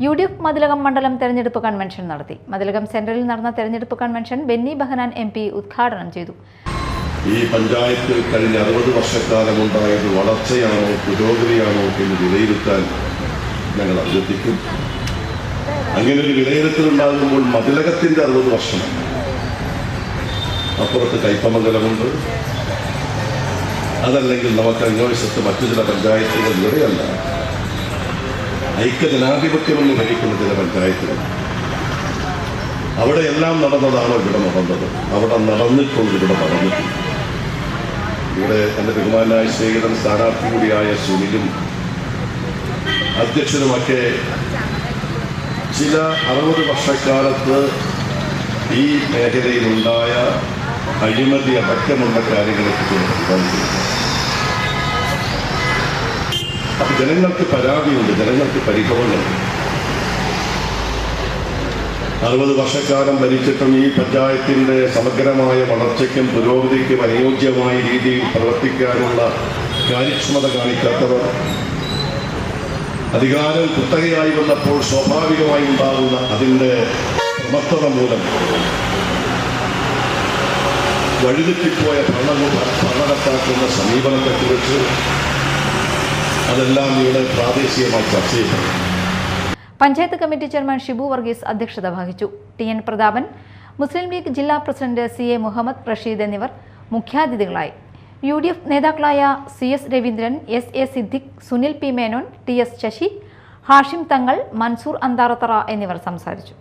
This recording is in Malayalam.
UDF മതിലകം മണ്ഡലം തെരഞ്ഞെടുപ്പ് കൺവെൻഷൻ നടത്തി. മതിലകം സെന്ററിൽ നടന്ന തെരഞ്ഞെടുപ്പ് കൺവെൻഷൻ ബെന്നി ബെഹനാൻ MP ഉദ്ഘാടനം ചെയ്തു. ഈ പഞ്ചായത്തിൽ കഴിഞ്ഞ 60 വർഷക്കാലമുണ്ടായത് വളർച്ചയാണോ പുരോഗതിയാണോ എന്ന് വിലയിരുത്താൻ ഞങ്ങൾ അഭ്യർത്ഥിക്കും. അങ്ങനെ ഒരു വിലയിരുത്തലുണ്ടാകുമ്പോൾ മതിലകത്തിന്റെ 60 വർഷം, അപ്പുറത്ത് കയ്പമംഗലമുണ്ട്, അതല്ലെങ്കിൽ നമുക്ക് അങ്ങോട്ട് മറ്റു ചില പഞ്ചായത്തുകൾ ഇവിടെയല്ല, ഐക്യജനാധിപത്യമെന്ന് ഭരിക്കുന്ന ചില പഞ്ചായത്തുകൾ, അവിടെയെല്ലാം നടന്നതാണോ ഇവിടെ നടന്നത്? അവിടെ നടന്നിട്ടുണ്ട്, ഇവിടെ നടന്നിട്ടുണ്ട്. ഇവിടെ എൻ്റെ ബഹുമാനായ സ്നേഹിതൻ സ്ഥാനാർത്ഥി കൂടിയായ സുനിലും അധ്യക്ഷനുമൊക്കെ ചില 60 വർഷക്കാലത്ത് ഈ മേഖലയിലുണ്ടായ അഴിമതി അടക്കമുള്ള കാര്യങ്ങളെക്കുറിച്ച് സംസാരിക്കുന്നു. അപ്പൊ ജനങ്ങൾക്ക് പരാതിയുണ്ട്, ജനങ്ങൾക്ക് പരിഭവങ്ങളുണ്ട്. 60 വർഷക്കാലം ഭരിച്ചിട്ടും ഈ പഞ്ചായത്തിന്റെ സമഗ്രമായ വളർച്ചയ്ക്കും പുരോഗതിക്കും അനുയോജ്യമായ രീതിയിൽ പ്രവർത്തിക്കാനുള്ള കാര്യക്ഷമത കാണിക്കാത്തവർ, അധികാരം കുത്തകയായി വന്നപ്പോൾ സ്വാഭാവികമായി ഉണ്ടാകുന്ന അതിൻ്റെ പ്രവർത്തന മൂലം വഴിതെറ്റിപ്പോയ ഭരണകർത്താക്കുന്ന സമീപനത്തെക്കുറിച്ച് അതെല്ലാം ഇവിടെ പ്രാദേശികമായി ചർച്ച ചെയ്യപ്പെടും. പഞ്ചായത്ത് കമ്മിറ്റി ചെയർമാൻ ഷിബു വർഗീസ് അധ്യക്ഷത വഹിച്ചു. TN പ്രതാപൻ, മുസ്ലിം ലീഗ് ജില്ലാ പ്രസിഡന്റ് CA മുഹമ്മദ് റഷീദ് എന്നിവർ മുഖ്യാതിഥികളായി. UDF നേതാക്കളായ CS Raveendran, SA Siddique, Sunil P Menon, TS Sasi, Hashim തങ്ങൾ, മൻസൂർ അന്താറത്തറ എന്നിവർ സംസാരിച്ചു.